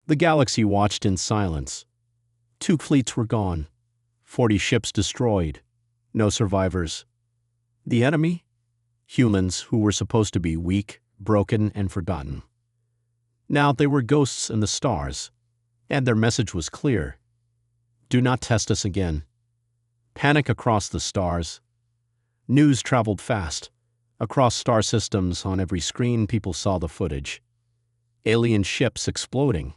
The galaxy watched in silence. 2 fleets were gone, 40 ships destroyed, no survivors. The enemy? Humans who were supposed to be weak, broken, and forgotten. Now they were ghosts in the stars, and their message was clear. Do not test us again. Panic across the stars. News traveled fast. Across star systems, on every screen, people saw the footage. Alien ships exploding.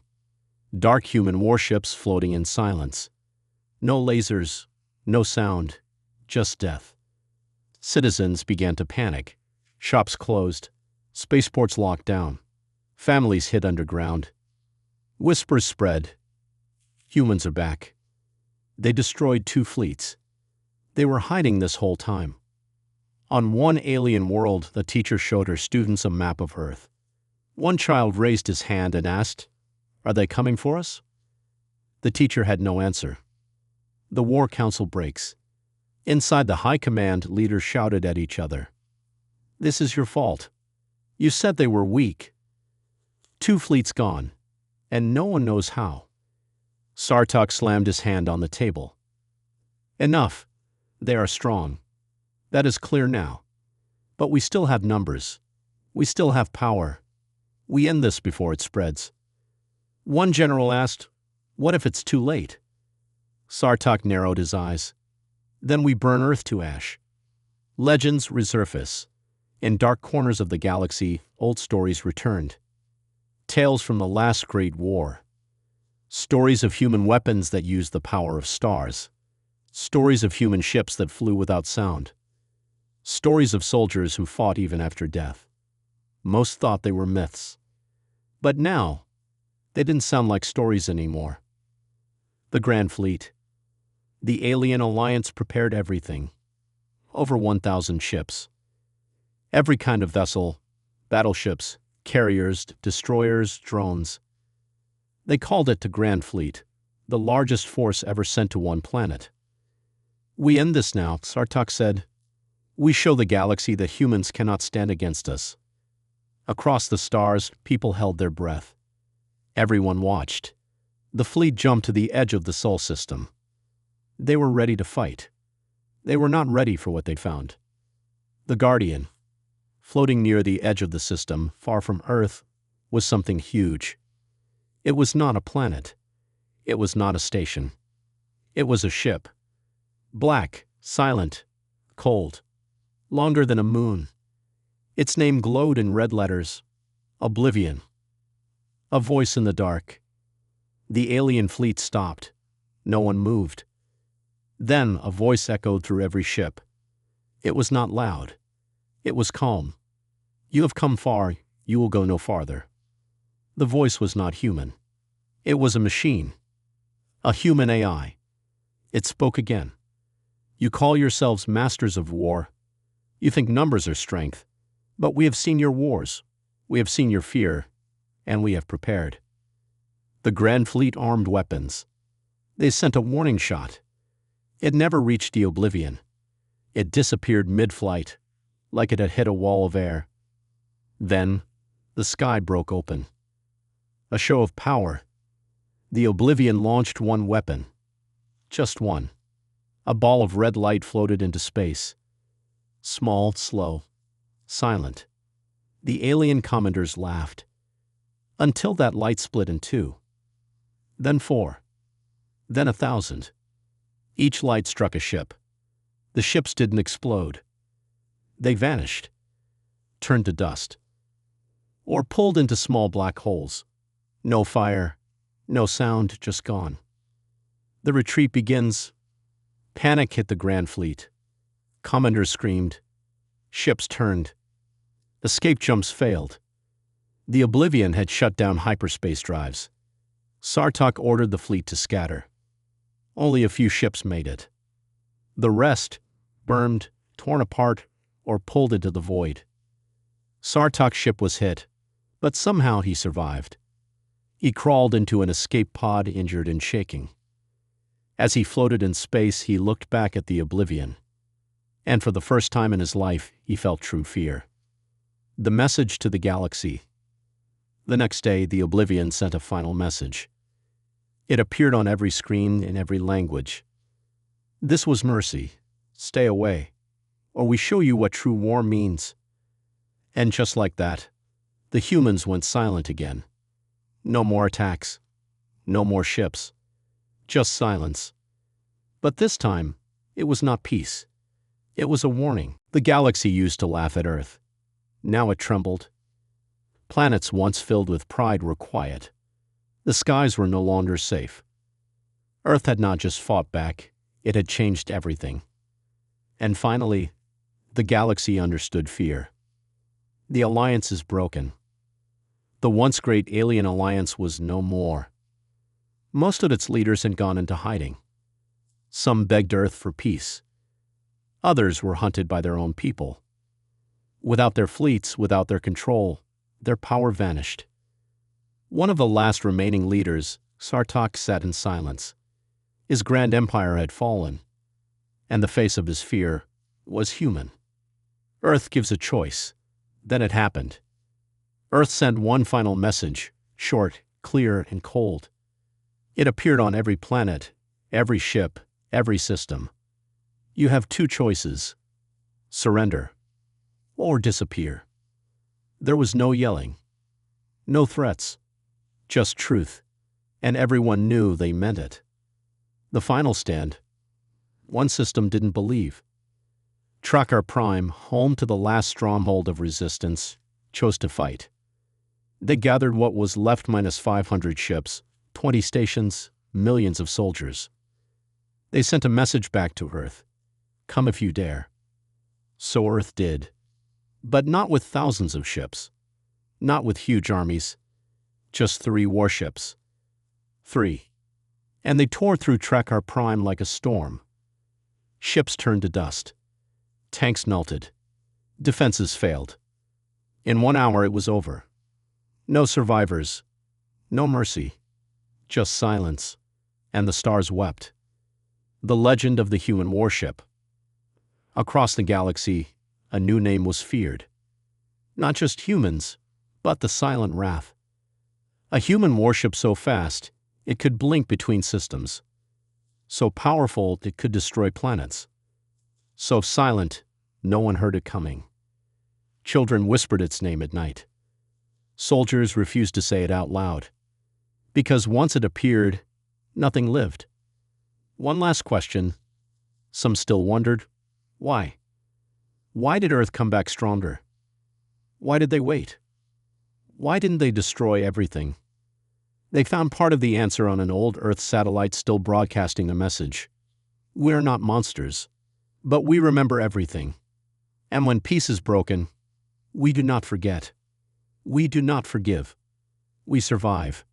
Dark human warships floating in silence. No lasers, no sound, just death. Citizens began to panic. Shops closed. Spaceports locked down. Families hid underground. Whispers spread. Humans are back. They destroyed 2 fleets. They were hiding this whole time. On one alien world, the teacher showed her students a map of Earth. One child raised his hand and asked, "Are they coming for us?" The teacher had no answer. The War Council breaks. Inside the High Command, leaders shouted at each other. "This is your fault. You said they were weak." 2 fleets gone, and no one knows how. Sartok slammed his hand on the table. Enough. They are strong. That is clear now. But we still have numbers. We still have power. We end this before it spreads. One general asked, "What if it's too late?" Sartok narrowed his eyes. "Then we burn Earth to ash." Legends resurface. In dark corners of the galaxy, old stories returned. Tales from the last great war. Stories of human weapons that used the power of stars. Stories of human ships that flew without sound. Stories of soldiers who fought even after death. Most thought they were myths. But now, they didn't sound like stories anymore. The Grand Fleet. The Alien Alliance prepared everything. Over 1,000 ships. Every kind of vessel, battleships, carriers, destroyers, drones. They called it the Grand Fleet, the largest force ever sent to one planet. "We end this now," Sartok said. "We show the galaxy that humans cannot stand against us." Across the stars, people held their breath. Everyone watched. The fleet jumped to the edge of the Sol system. They were ready to fight. They were not ready for what they found. The Guardian, floating near the edge of the system, far from Earth, was something huge. It was not a planet. It was not a station. It was a ship. Black, silent, cold, longer than a moon. Its name glowed in red letters. Oblivion. A voice in the dark. The alien fleet stopped. No one moved. Then a voice echoed through every ship. It was not loud. It was calm. "You have come far, you will go no farther." The voice was not human. It was a machine. A human AI. It spoke again. "You call yourselves masters of war. You think numbers are strength. But we have seen your wars. We have seen your fear. And we have prepared." The Grand Fleet armed weapons. They sent a warning shot. It never reached the Oblivion. It disappeared mid-flight, like it had hit a wall of air. Then, the sky broke open. A show of power. The Oblivion launched one weapon. Just one. A ball of red light floated into space. Small, slow, silent. The alien commanders laughed. Until that light split in 2. Then 4. Then 1,000. Each light struck a ship. The ships didn't explode. They vanished, turned to dust, or pulled into small black holes. No fire, no sound, just gone. The retreat begins. Panic hit the Grand Fleet. Commanders screamed. Ships turned. Escape jumps failed. The Oblivion had shut down hyperspace drives. Sartok ordered the fleet to scatter. Only a few ships made it. The rest, burned, torn apart, or pulled into the void. Sartok's ship was hit, but somehow he survived. He crawled into an escape pod, injured and shaking. As he floated in space, he looked back at the Oblivion. And for the first time in his life, he felt true fear. The message to the galaxy: The next day, the Oblivion sent a final message. It appeared on every screen in every language. This was mercy. Stay away, or we show you what true war means. And just like that, the humans went silent again. No more attacks. No more ships. Just silence. But this time, it was not peace. It was a warning. The galaxy used to laugh at Earth. Now it trembled. Planets once filled with pride were quiet. The skies were no longer safe. Earth had not just fought back, it had changed everything. And finally, the galaxy understood fear. The alliance is broken. The once great alien alliance was no more. Most of its leaders had gone into hiding. Some begged Earth for peace. Others were hunted by their own people. Without their fleets, without their control, their power vanished. One of the last remaining leaders, Sartok, sat in silence. His grand empire had fallen, and the face of his fear was human. Earth gives a choice. Then it happened. Earth sent one final message, short, clear, and cold. It appeared on every planet, every ship, every system. You have two choices: surrender or disappear. There was no yelling, no threats, just truth, and everyone knew they meant it. The final stand. One system didn't believe. Trakkar Prime, home to the last stronghold of resistance, chose to fight. They gathered what was left minus 500 ships, 20 stations, millions of soldiers. They sent a message back to Earth. Come if you dare. So Earth did. But not with thousands of ships. Not with huge armies. Just 3 warships. 3. And they tore through Trakkar Prime like a storm. Ships turned to dust. Tanks melted. Defenses failed. In 1 hour it was over. No survivors. No mercy. Just silence. And the stars wept. The legend of the human warship. Across the galaxy, a new name was feared. Not just humans, but the silent wrath. A human warship so fast, it could blink between systems. So powerful, it could destroy planets. So silent, no one heard it coming. Children whispered its name at night. Soldiers refused to say it out loud. Because once it appeared, nothing lived. One last question. Some still wondered, why? Why did Earth come back stronger? Why did they wait? Why didn't they destroy everything? They found part of the answer on an old Earth satellite still broadcasting a message. We're not monsters, but we remember everything. And when peace is broken, we do not forget. We do not forgive. We survive.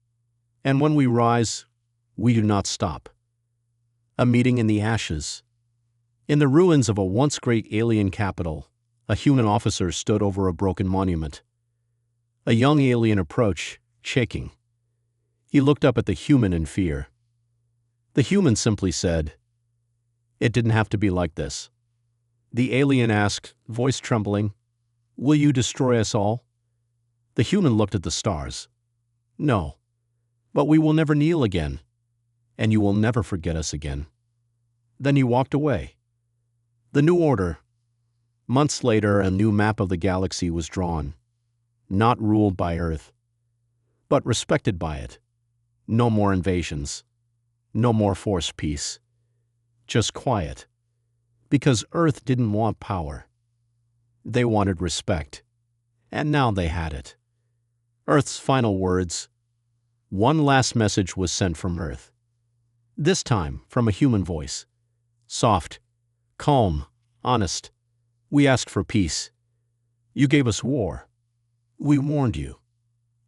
And when we rise, we do not stop. A meeting in the ashes. In the ruins of a once great alien capital, a human officer stood over a broken monument. A young alien approached, shaking. He looked up at the human in fear. The human simply said, "It didn't have to be like this." The alien asked, voice trembling, "Will you destroy us all?" The human looked at the stars. "No, but we will never kneel again, and you will never forget us again." Then he walked away. The new order. Months later, a new map of the galaxy was drawn. Not ruled by Earth, but respected by it. No more invasions. No more forced peace. Just quiet. Because Earth didn't want power. They wanted respect. And now they had it. Earth's final words. One last message was sent from Earth. This time from a human voice. Soft, calm, honest. We asked for peace. You gave us war. We warned you.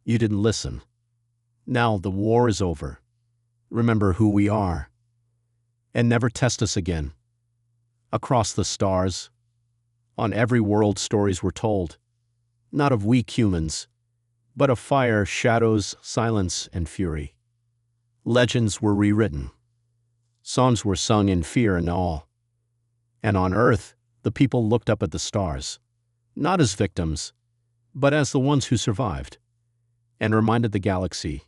You didn't listen. Now the war is over. Remember who we are. And never test us again. Across the stars, on every world stories were told. Not of weak humans, but of fire, shadows, silence, and fury. Legends were rewritten. Songs were sung in fear and awe. And on Earth, the people looked up at the stars, not as victims, but as the ones who survived. and reminded the galaxy,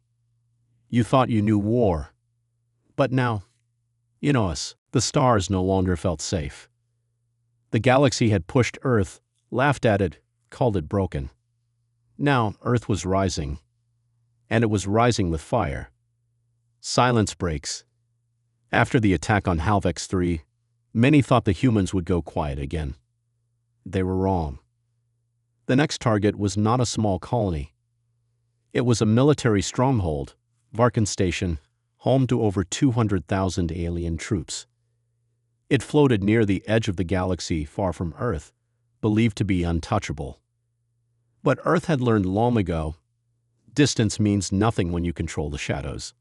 "You thought you knew war, but now, you know us." The stars no longer felt safe. The galaxy had pushed Earth, laughed at it, called it broken. Now Earth was rising, and it was rising with fire. Silence breaks. After the attack on Halvex 3, many thought the humans would go quiet again. They were wrong. The next target was not a small colony. It was a military stronghold, Varkan Station, home to over 200,000 alien troops. It floated near the edge of the galaxy far from Earth, believed to be untouchable. But Earth had learned long ago, distance means nothing when you control the shadows.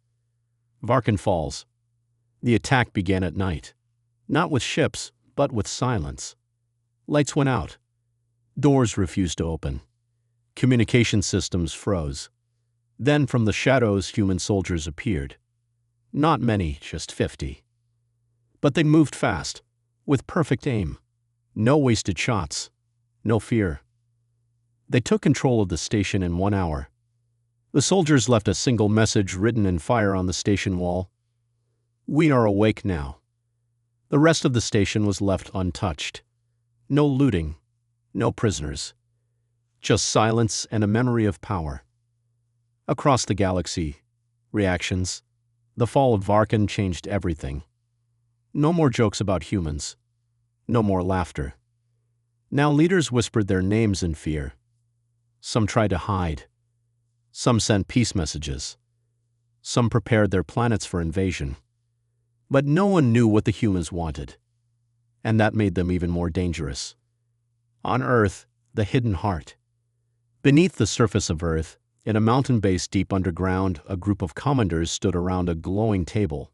Varkan falls. The attack began at night, not with ships, but with silence. Lights went out. Doors refused to open. Communication systems froze. Then from the shadows, human soldiers appeared. Not many, just 50. But they moved fast, with perfect aim. No wasted shots. No fear. They took control of the station in 1 hour. The soldiers left a single message written in fire on the station wall. "We are awake now." The rest of the station was left untouched. No looting. No prisoners. Just silence and a memory of power. Across the galaxy, reactions. The fall of Varkan changed everything. No more jokes about humans. No more laughter. Now leaders whispered their names in fear. Some tried to hide. Some sent peace messages. Some prepared their planets for invasion. But no one knew what the humans wanted. And that made them even more dangerous. On Earth, the hidden heart. Beneath the surface of Earth, in a mountain base deep underground, a group of commanders stood around a glowing table.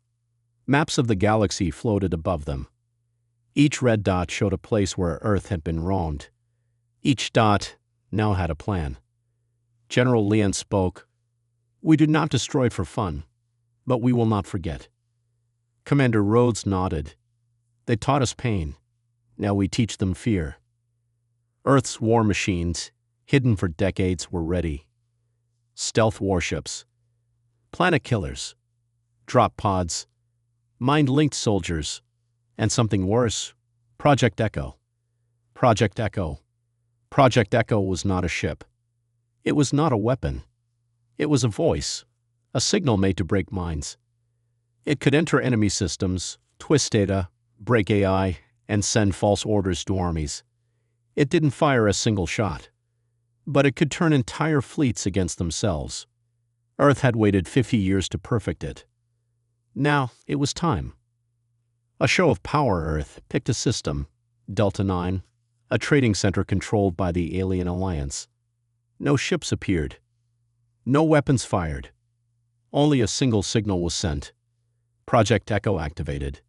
Maps of the galaxy floated above them. Each red dot showed a place where Earth had been wronged. Each dot now had a plan. General Lian spoke. "We do not destroy for fun, but we will not forget." Commander Rhodes nodded. "They taught us pain. Now we teach them fear." Earth's war machines, hidden for decades, were ready. Stealth warships, planet killers, drop pods, mind-linked soldiers, and something worse, Project Echo. Project Echo. Project Echo was not a ship. It was not a weapon. It was a voice, a signal made to break minds. It could enter enemy systems, twist data, break AI, and send false orders to armies. It didn't fire a single shot, but it could turn entire fleets against themselves. Earth had waited 50 years to perfect it. Now it was time. A show of power. Earth picked a system, Delta 9, a trading center controlled by the Alien Alliance. No ships appeared. No weapons fired. Only a single signal was sent. Project Echo activated.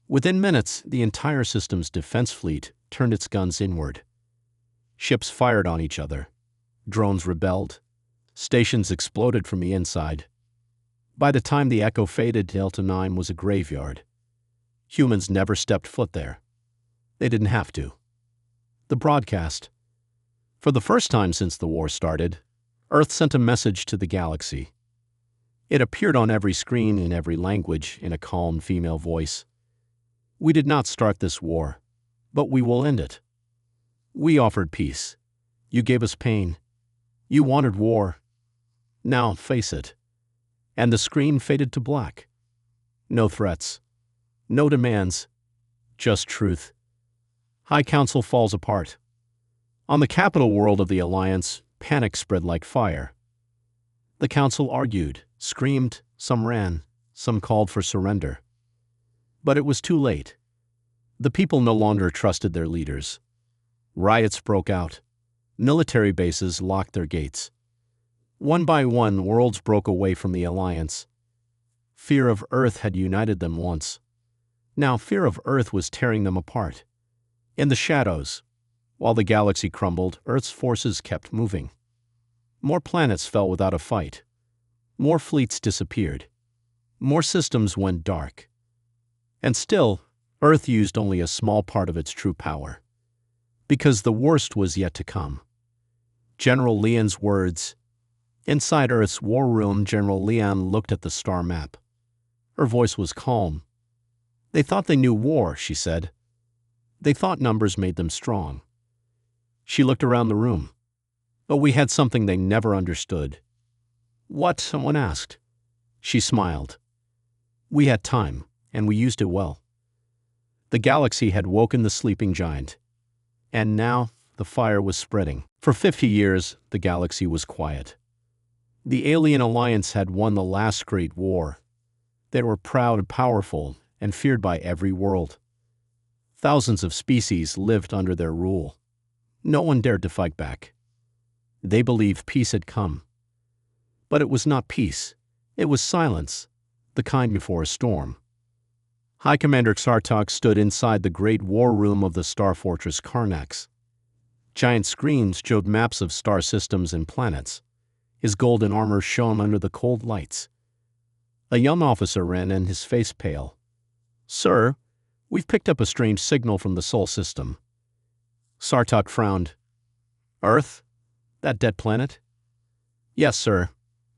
Within minutes, the entire system's defense fleet turned its guns inward. Ships fired on each other. Drones rebelled. Stations exploded from the inside. By the time the Echo faded, Delta 9 was a graveyard. Humans never stepped foot there. They didn't have to. The broadcast. For the first time since the war started, Earth sent a message to the galaxy. It appeared on every screen in every language in a calm female voice. "We did not start this war, but we will end it. We offered peace. You gave us pain. You wanted war. Now face it." And the screen faded to black. No threats. No demands. Just truth. High Council falls apart. On the capital world of the Alliance, panic spread like fire. The Council argued, screamed, some ran, some called for surrender. But it was too late. The people no longer trusted their leaders. Riots broke out. Military bases locked their gates. One by one, worlds broke away from the Alliance. Fear of Earth had united them once. Now fear of Earth was tearing them apart. In the shadows, while the galaxy crumbled, Earth's forces kept moving. More planets fell without a fight. More fleets disappeared. More systems went dark. And still, Earth used only a small part of its true power. Because the worst was yet to come. General Lian's words, Inside Earth's war room, General Leon looked at the star map. Her voice was calm. "They thought they knew war," she said. "They thought numbers made them strong." She looked around the room. "But we had something they never understood." "What?" someone asked. She smiled. "We had time, and we used it well." The galaxy had woken the sleeping giant. And now the fire was spreading. For 50 years, the galaxy was quiet. The Alien Alliance had won the last great war. They were proud and powerful and feared by every world. Thousands of species lived under their rule. No one dared to fight back. They believed peace had come. But it was not peace. It was silence, the kind before a storm. High Commander Xartok stood inside the great war room of the star fortress Karnax. Giant screens showed maps of star systems and planets. His golden armor shone under the cold lights. A young officer ran in, his face pale. "Sir, we've picked up a strange signal from the Sol system." Xartok frowned. "Earth? That dead planet?" "Yes, sir.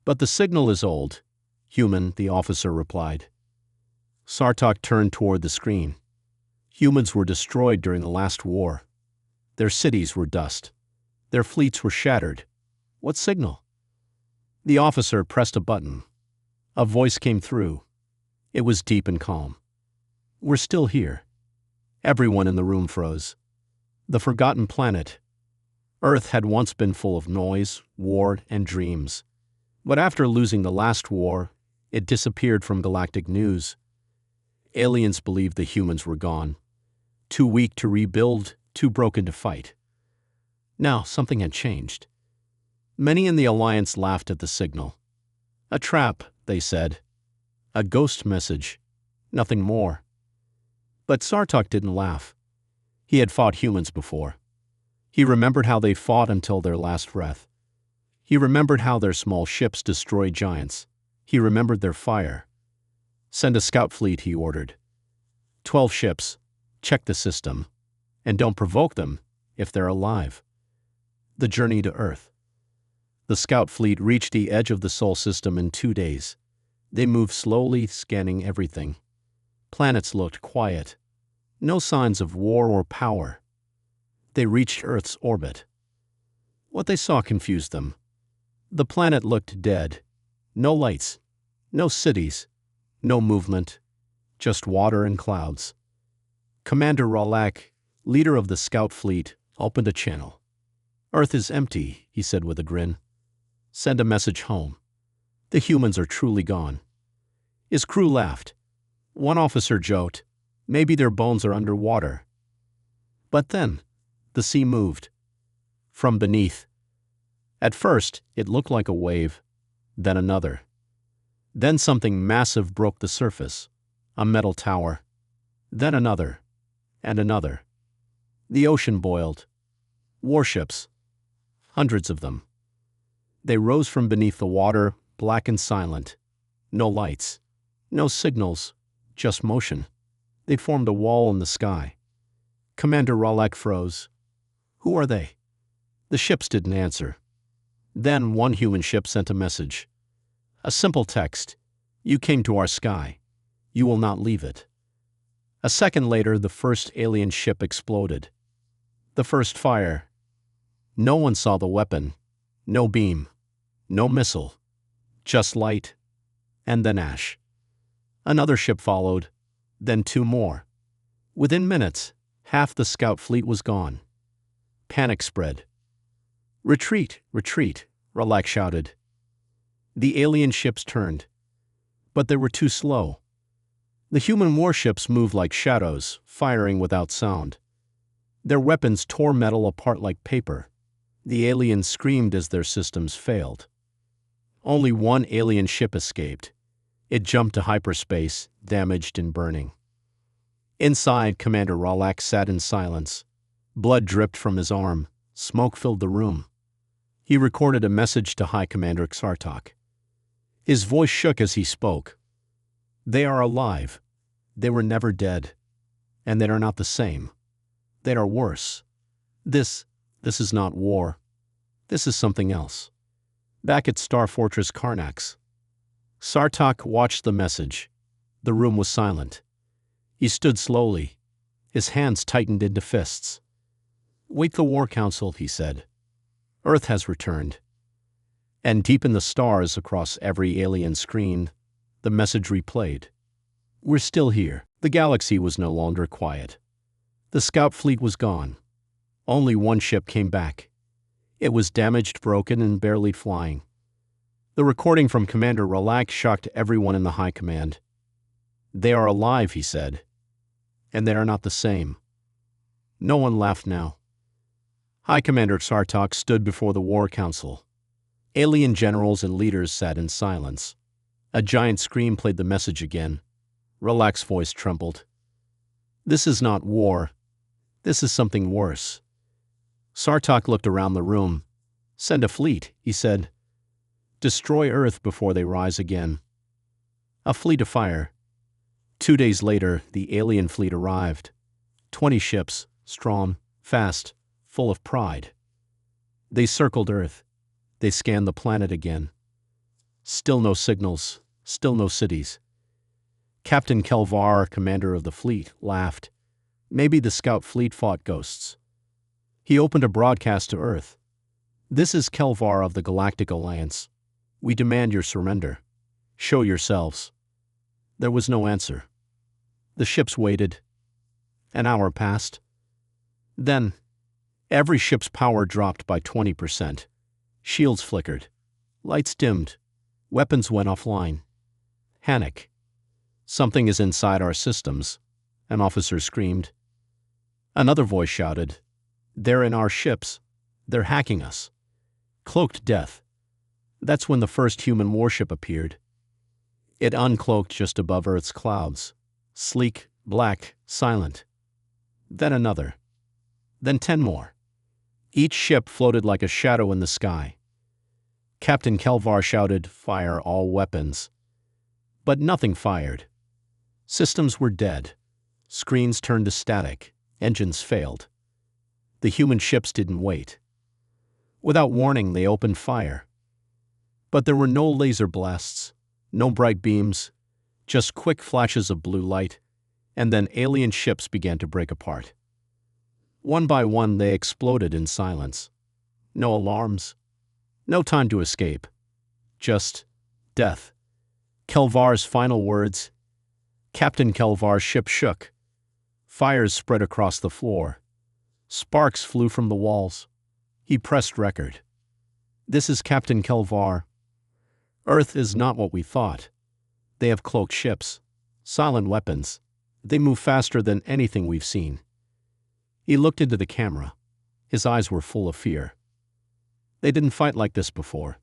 But the signal is old." "Human," the officer replied. Xartok turned toward the screen. Humans were destroyed during the last war. Their cities were dust. Their fleets were shattered. What signal? The officer pressed a button. A voice came through. It was deep and calm. "We're still here." Everyone in the room froze. The forgotten planet. Earth had once been full of noise, war, and dreams. But after losing the last war, it disappeared from galactic news. Aliens believed the humans were gone. Too weak to rebuild, too broken to fight. Now something had changed. Many in the Alliance laughed at the signal. "A trap," they said. "A ghost message. Nothing more." But Xartok didn't laugh. He had fought humans before. He remembered how they fought until their last breath. He remembered how their small ships destroyed giants. He remembered their fire. "Send a scout fleet," he ordered. 12 ships. Check the system. And don't provoke them if they're alive. The journey to Earth. The scout fleet reached the edge of the Sol system in 2 days. They moved slowly, scanning everything. Planets looked quiet. No signs of war or power. They reached Earth's orbit. What they saw confused them. The planet looked dead. No lights. No cities. No movement. Just water and clouds. Commander Rawlak, leader of the scout fleet, opened a channel. "Earth is empty," he said with a grin. "Send a message home. The humans are truly gone." His crew laughed. One officer joked, "Maybe their bones are underwater." But then, the sea moved. From beneath. At first, it looked like a wave, then another. Then something massive broke the surface, a metal tower. Then another, and another. The ocean boiled. Warships. Hundreds of them. They rose from beneath the water, black and silent. No lights. No signals. Just motion. They formed a wall in the sky. Commander Rawlak froze. "Who are they?" The ships didn't answer. Then one human ship sent a message. A simple text. "You came to our sky. You will not leave it." A second later, the first alien ship exploded. The first fire. No one saw the weapon. No beam. No missile. Just light. And then ash. Another ship followed. Then 2 more. Within minutes, half the scout fleet was gone. Panic spread. "Retreat! Retreat!" Rawlak shouted. The alien ships turned. But they were too slow. The human warships moved like shadows, firing without sound. Their weapons tore metal apart like paper. The aliens screamed as their systems failed. Only one alien ship escaped. It jumped to hyperspace, damaged and burning. Inside, Commander Rawlak sat in silence. Blood dripped from his arm. Smoke filled the room. He recorded a message to High Commander Xartok. His voice shook as he spoke. "They are alive. They were never dead. And they are not the same. They are worse. This is not war. This is something else. Back at Star Fortress Karnax, Sartok watched the message. The room was silent. He stood slowly. His hands tightened into fists. "Wake the War Council," he said. "Earth has returned." And deep in the stars across every alien screen, the message replayed. "We're still here." The galaxy was no longer quiet. The scout fleet was gone. Only one ship came back. It was damaged, broken, and barely flying. The recording from Commander Relak shocked everyone in the High Command. "They are alive," he said. "And they are not the same." No one laughed now. High Commander Sartok stood before the War Council. Alien generals and leaders sat in silence. A giant screen played the message again. Relak's voice trembled. "This is not war. This is something worse." Sartok looked around the room. "Send a fleet," he said. "Destroy Earth before they rise again." A fleet of fire. 2 days later, the alien fleet arrived. 20 ships, strong, fast, full of pride. They circled Earth. They scanned the planet again. Still no signals, still no cities. Captain Kelvar, commander of the fleet, laughed. Maybe the scout fleet fought ghosts. He opened a broadcast to Earth. "This is Kelvar of the Galactic Alliance. We demand your surrender. Show yourselves." There was no answer. The ships waited. An hour passed. Then, every ship's power dropped by 20%. Shields flickered. Lights dimmed. Weapons went offline. Panic. "Something is inside our systems," an officer screamed. Another voice shouted, "They're in our ships. They're hacking us." Cloaked death. That's when the first human warship appeared. It uncloaked just above Earth's clouds. Sleek, black, silent. Then another. Then 10 more. Each ship floated like a shadow in the sky. Captain Kelvar shouted, "Fire all weapons." But nothing fired. Systems were dead. Screens turned to static. Engines failed. The human ships didn't wait. Without warning, they opened fire. But there were no laser blasts, no bright beams, just quick flashes of blue light, and then alien ships began to break apart. One by one, they exploded in silence. No alarms. No time to escape. Just death. Kelvar's final words. Captain Kelvar's ship shook. Fires spread across the floor. Sparks flew from the walls. He pressed record. "This is Captain Kelvar. Earth is not what we thought. They have cloaked ships, silent weapons. They move faster than anything we've seen." He looked into the camera. His eyes were full of fear. "They didn't fight like this before.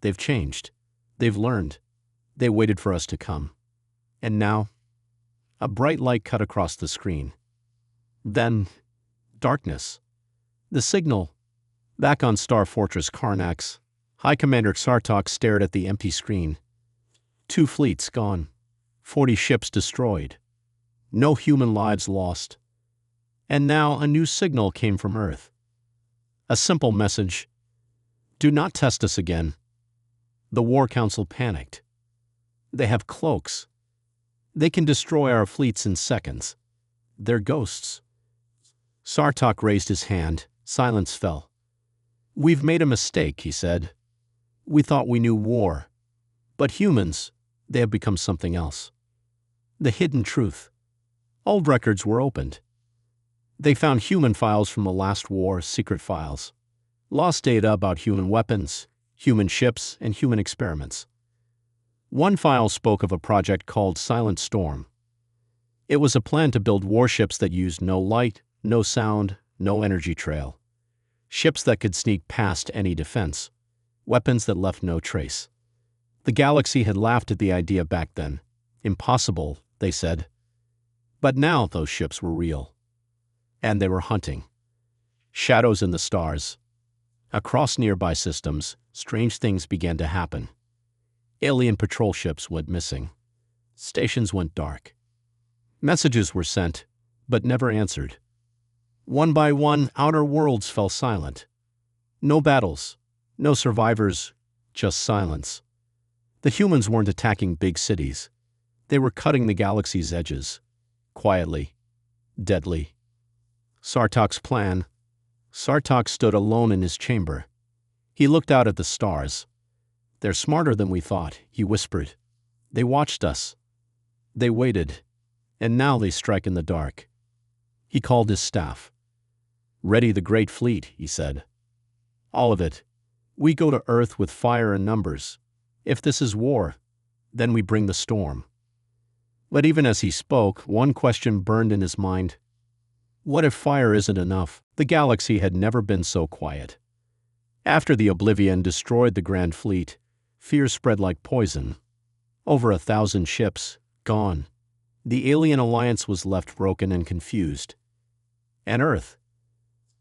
They've changed. They've learned. They waited for us to come. And now..." A bright light cut across the screen. Then, darkness. The signal. Back on Star Fortress Karnax, High Commander Sartok stared at the empty screen. 2 fleets gone. 40 ships destroyed. No human lives lost. And now a new signal came from Earth. A simple message. "Do not test us again." The War Council panicked. "They have cloaks. They can destroy our fleets in seconds. They're ghosts." Sartok raised his hand. Silence fell. "We've made a mistake," he said. "We thought we knew war. But humans, they have become something else. The hidden truth. Old records were opened. They found human files from the last war, secret files. Lost data about human weapons, human ships, and human experiments. One file spoke of a project called Silent Storm. It was a plan to build warships that used no light, no sound, no energy trail. Ships that could sneak past any defense. Weapons that left no trace. The galaxy had laughed at the idea back then. Impossible, they said. But now those ships were real. And they were hunting. Shadows in the stars. Across nearby systems, strange things began to happen. Alien patrol ships went missing. Stations went dark. Messages were sent, but never answered. One by one, outer worlds fell silent. No battles, no survivors, just silence. The humans weren't attacking big cities. They were cutting the galaxy's edges. Quietly. Deadly. Sartak's plan. Sartak stood alone in his chamber. He looked out at the stars. "They're smarter than we thought," he whispered. "They watched us. They waited. And now they strike in the dark." He called his staff. "Ready the great fleet," he said. "All of it. We go to Earth with fire and numbers. If this is war, then we bring the storm." But even as he spoke, one question burned in his mind. What if fire isn't enough? The galaxy had never been so quiet. After the Oblivion destroyed the Grand Fleet, fear spread like poison. Over 1,000 ships, gone. The alien alliance was left broken and confused. And Earth?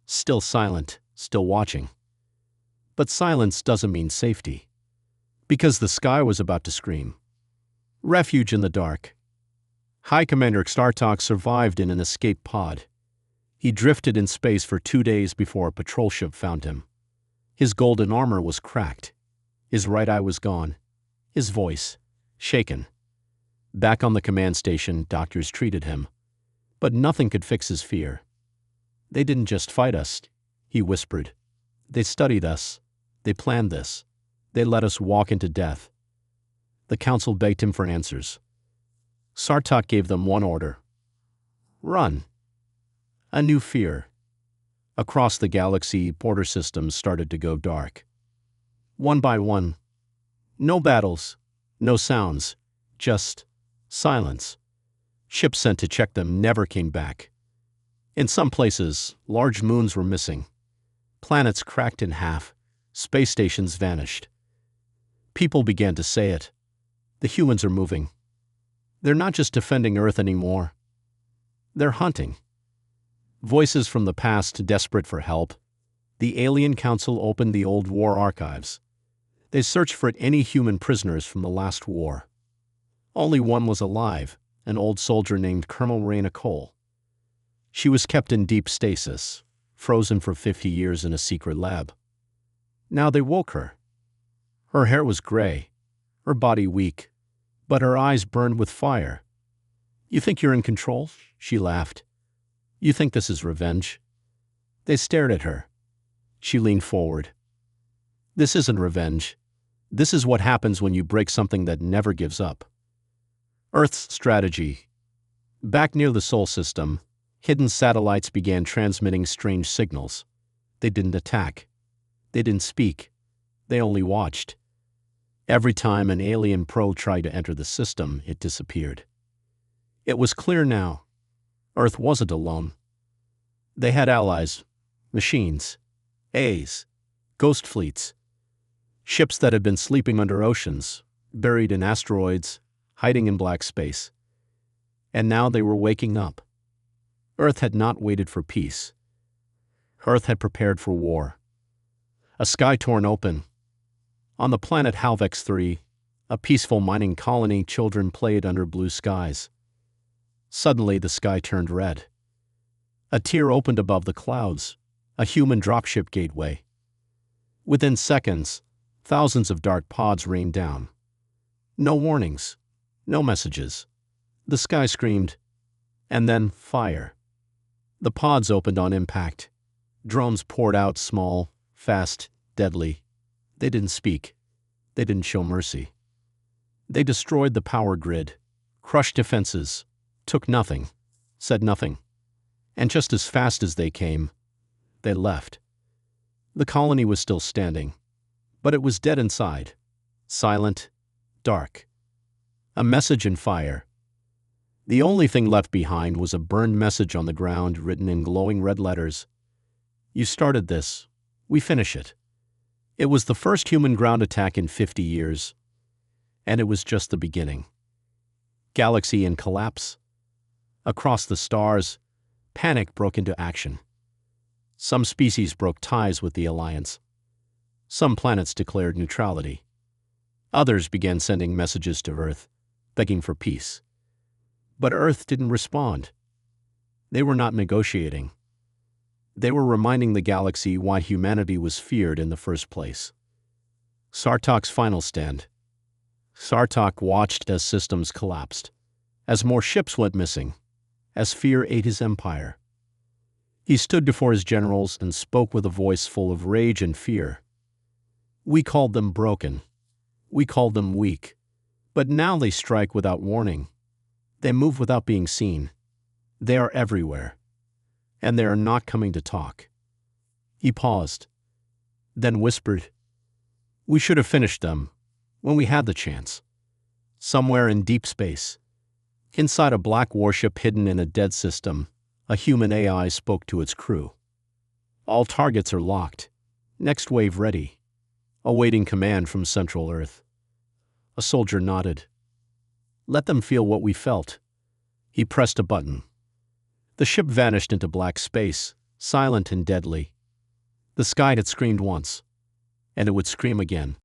Still silent, still watching. But silence doesn't mean safety. Because the sky was about to scream. Refuge in the dark. High Commander Sartak survived in an escape pod. He drifted in space for 2 days before a patrol ship found him. His golden armor was cracked. His right eye was gone. His voice, shaken. Back on the command station, doctors treated him. But nothing could fix his fear. "They didn't just fight us," he whispered. "They studied us. They planned this. They let us walk into death." The council begged him for answers. Sartak gave them one order. Run. A new fear. Across the galaxy, border systems started to go dark. One by one. No battles, no sounds, just silence. Ships sent to check them never came back. In some places, large moons were missing. Planets cracked in half. Space stations vanished. People began to say it. The humans are moving. They're not just defending Earth anymore. They're hunting. Voices from the past desperate for help. The Alien Council opened the old war archives. They searched for any human prisoners from the last war. Only one was alive, an old soldier named Colonel Raina Cole. She was kept in deep stasis, frozen for 50 years in a secret lab. Now they woke her. Her hair was gray, her body weak, but her eyes burned with fire. "You think you're in control?" she laughed. "You think this is revenge?" They stared at her. She leaned forward. "This isn't revenge. This is what happens when you break something that never gives up." Earth's strategy. Back near the Sol system, hidden satellites began transmitting strange signals. They didn't attack. They didn't speak. They only watched. Every time an alien probe tried to enter the system, it disappeared. It was clear now. Earth wasn't alone. They had allies, machines, A's, ghost fleets, ships that had been sleeping under oceans, buried in asteroids, hiding in black space. And now they were waking up. Earth had not waited for peace. Earth had prepared for war. A sky torn open. On the planet Halvex 3, a peaceful mining colony, children played under blue skies. Suddenly the sky turned red. A tier opened above the clouds, a human dropship gateway. Within seconds, thousands of dark pods rained down. No warnings, no messages. The sky screamed, and then fire. The pods opened on impact. Drones poured out, small, fast, deadly. They didn't speak. They didn't show mercy. They destroyed the power grid, crushed defenses, took nothing, said nothing. And just as fast as they came, they left. The colony was still standing, but it was dead inside, silent, dark. A message in fire. The only thing left behind was a burned message on the ground written in glowing red letters. "You started this. We finish it." It was the first human ground attack in 50 years, and it was just the beginning. Galaxy in collapse. Across the stars, panic broke into action. Some species broke ties with the Alliance. Some planets declared neutrality. Others began sending messages to Earth, begging for peace. But Earth didn't respond. They were not negotiating. They were reminding the galaxy why humanity was feared in the first place. Sartak's final stand. Sartak watched as systems collapsed, as more ships went missing, as fear ate his empire. He stood before his generals and spoke with a voice full of rage and fear. We called them broken. We called them weak. But now they strike without warning. They move without being seen. They are everywhere. And they are not coming to talk. He paused, then whispered, "We should have finished them when we had the chance. Somewhere in deep space, inside a black warship hidden in a dead system, a human AI spoke to its crew. All targets are locked. Next wave ready. Awaiting command from Central Earth." A soldier nodded. "Let them feel what we felt." He pressed a button. The ship vanished into black space, silent and deadly. The sky had screamed once, and it would scream again.